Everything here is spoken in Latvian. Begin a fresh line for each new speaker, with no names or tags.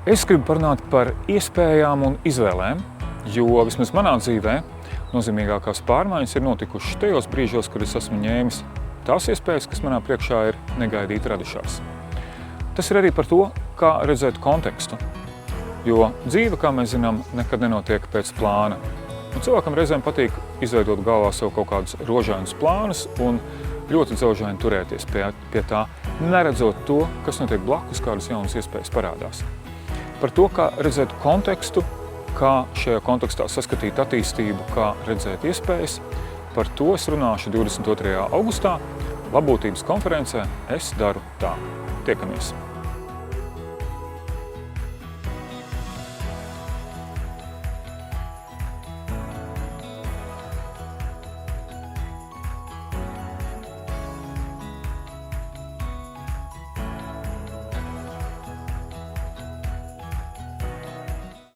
Es gribu parunāt par iespējām un izvēlēm, jo vismaz manā dzīvē nozīmīgākās pārmaiņas ir notikušas tajos brīžos, kad es esmu ņēmis tās iespējas, kas manā priekšā ir negaidīti radušās. Tas ir arī par to, kā redzēt kontekstu, jo dzīve, kā mēs zinām, nekad nenotiek pēc plāna. Un cilvēkam reizēm patīk izveidot galvā sev kaut kādus rožainus plānus un ļoti dzelžaini turēties pie tā, neredzot to, kas notiek blakus, kādas jaunas iespējas parādās. Par to, kā redzēt kontekstu, kā šajā kontekstā saskatīt attīstību, kā redzēt iespējas, par to es runāšu 22. augustā Labūtības konferencē Es daru tā. Tiekamies!